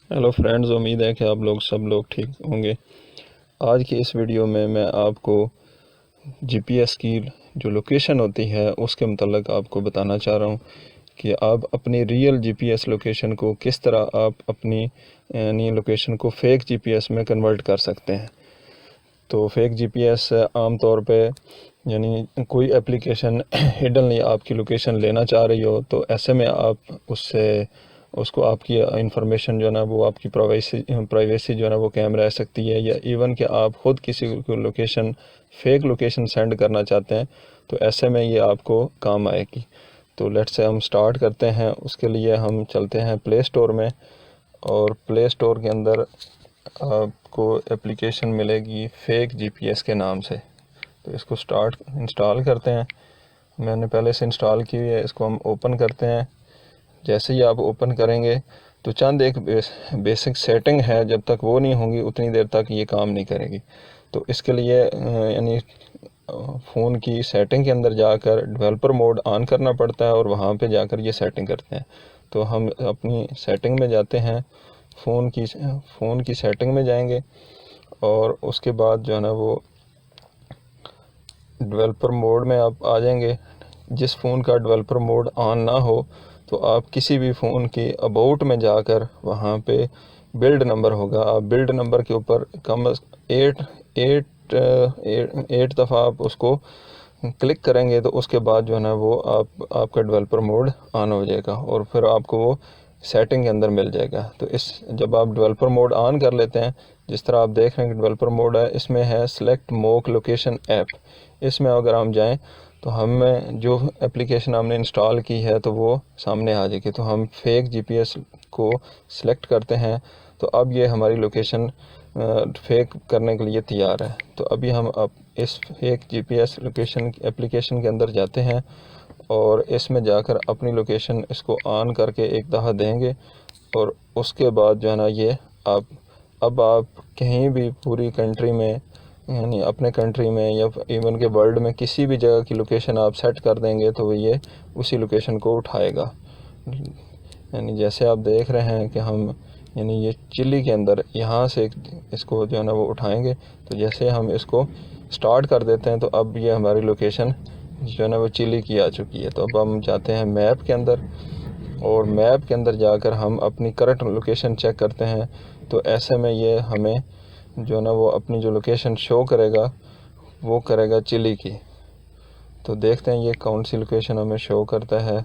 Hello friends, उम्मीद है कि आप लोग सब लोग ठीक होंगे। आज की इस वीडियो में मैं आपको जीपीएस की जो लोकेशन होती है उसके मतलब आपको बताना चाह रहा हूँ कि आप अपनी रियल जीपीएस लोकेशन को किस तरह आप अपनी यानी लोकेशन को फेक जीपीएस में कन्वर्ट कर सकते हैं। तो फेक जीपीएस आम तौर पे यानी कोई एप्लीकेशन हिडनली आपकी लोकेशन लेना चाह रही हो, तो ऐसे में आप उसको आपकी इंफॉर्मेशन जो है ना वो आपकी प्राइवेसी जो है ना वो कैम रह सकती है, या इवन कि आप ख़ुद किसी को लोकेशन फेक लोकेशन सेंड करना चाहते हैं तो ऐसे में ये आपको काम आएगी। तो लेट्स से हम स्टार्ट करते हैं। उसके लिए हम चलते हैं प्ले स्टोर में, और प्ले स्टोर के अंदर आपको एप्लीकेशन मिलेगी फेक जीपीएस के नाम से। तो इसको इंस्टॉल करते हैं। मैंने पहले से इंस्टॉल की हुई है, इसको हम ओपन करते हैं। जैसे ही आप ओपन करेंगे तो चंद एक बेसिक सेटिंग है, जब तक वो नहीं होंगी उतनी देर तक ये काम नहीं करेगी। तो इसके लिए यानी फ़ोन की सेटिंग के अंदर जाकर डेवलपर मोड ऑन करना पड़ता है और वहाँ पे जाकर ये सेटिंग करते हैं। तो हम अपनी सेटिंग में जाते हैं, फ़ोन की सेटिंग में जाएंगे और उसके बाद जो है ना वो डेवलपर मोड में आप आ जाएंगे। जिस फ़ोन का डेवलपर मोड ऑन ना हो तो आप किसी भी फ़ोन के अबाउट में जाकर वहाँ पे बिल्ड नंबर होगा, आप बिल्ड नंबर के ऊपर कम 8 दफ़ा आप उसको क्लिक करेंगे तो उसके बाद जो है ना वो आपका डेवलपर मोड ऑन हो जाएगा और फिर आपको वो सेटिंग के अंदर मिल जाएगा। तो जब आप डेवलपर मोड ऑन कर लेते हैं, जिस तरह आप देख रहे हैं कि डेवलपर मोड है, इसमें है सेलेक्ट मोक लोकेशन ऐप। इसमें अगर हम जाएं तो हमें जो एप्लीकेशन हमने इंस्टॉल की है तो वो सामने आ जाएगी। तो हम फेक जीपीएस को सिलेक्ट करते हैं, तो अब ये हमारी लोकेशन फेक करने के लिए तैयार है। तो अभी हम अब इस फेक जीपीएस लोकेशन एप्लीकेशन के अंदर जाते हैं और इसमें जाकर अपनी लोकेशन इसको ऑन करके एक दफ़ा देंगे और उसके बाद जो है ना ये अब आप कहीं भी पूरी कंट्री में यानी अपने कंट्री में या इवन के वर्ल्ड में किसी भी जगह की लोकेशन आप सेट कर देंगे तो ये उसी लोकेशन को उठाएगा। यानी जैसे आप देख रहे हैं कि हम यानी ये चिली के अंदर यहाँ से इसको जो है ना वो उठाएंगे। तो जैसे हम इसको स्टार्ट कर देते हैं तो अब ये हमारी लोकेशन जो है ना वो चिली की आ चुकी है। तो अब हम जाते हैं मैप के अंदर और मैप के अंदर जाकर हम अपनी करंट लोकेशन चेक करते हैं। तो ऐसे में ये हमें जो है ना वो अपनी जो लोकेशन शो करेगा वो करेगा चिली की। तो देखते हैं ये कौन सी लोकेशन हमें शो करता है।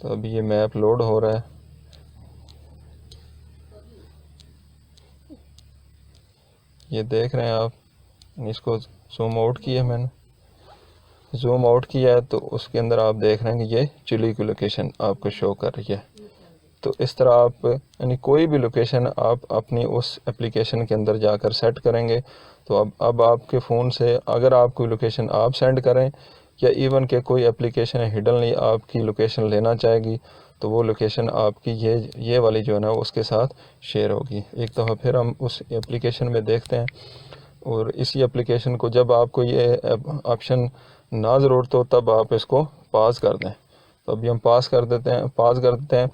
तो अभी ये मैप लोड हो रहा है। ये देख रहे हैं आप, इसको जूम आउट किया मैंने, जूम आउट किया है तो उसके अंदर आप देख रहे हैं कि ये चिली की लोकेशन आपको शो कर रही है। तो इस तरह आप यानी कोई भी लोकेशन आप अपनी उस एप्लीकेशन के अंदर जाकर सेट करेंगे। तो अब आपके फ़ोन से अगर आप कोई लोकेशन आप सेंड करें या इवन के कोई एप्लीकेशन हिडनली आपकी लोकेशन लेना चाहेगी तो वो लोकेशन आपकी ये वाली जो है ना उसके साथ शेयर होगी। एक दफ़ा फिर हम उस एप्लीकेशन में देखते हैं और इसी एप्लीकेशन को जब आपको ये ऑप्शन ना ज़रूरत हो तब आप इसको पॉज कर दें। तो अभी हम पॉज कर देते हैं।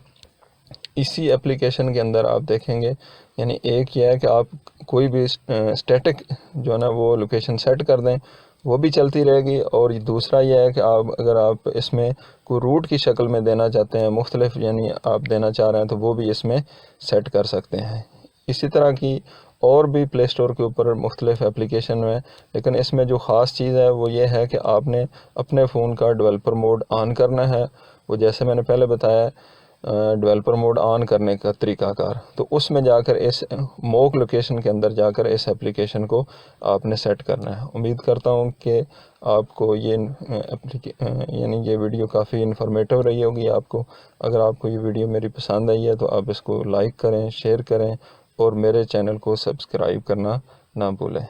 इसी एप्लीकेशन के अंदर आप देखेंगे यानी एक ये है कि आप कोई भी स्टैटिक जो है ना वो लोकेशन सेट कर दें, वो भी चलती रहेगी। और दूसरा ये है कि अगर आप इसमें कोई रूट की शक्ल में देना चाहते हैं, मुख्तलिफ यानी आप देना चाह रहे हैं, तो वो भी इसमें सेट कर सकते हैं। इसी तरह की और भी प्ले स्टोर के ऊपर मुख्तलिफ एप्लीकेशन है, लेकिन इसमें जो ख़ास चीज़ है वो ये है कि आपने अपने फ़ोन का डेवलपर मोड ऑन करना है। वो जैसे मैंने पहले बताया डेवलपर मोड ऑन करने का तरीक़ाकार, तो उसमें जाकर इस मोक लोकेशन के अंदर जाकर इस एप्लीकेशन को आपने सेट करना है। उम्मीद करता हूँ कि आपको ये यानी ये वीडियो काफ़ी इन्फॉर्मेटिव रही होगी आपको। अगर आपको ये वीडियो मेरी पसंद आई है तो आप इसको लाइक करें, शेयर करें और मेरे चैनल को सब्सक्राइब करना ना भूलें।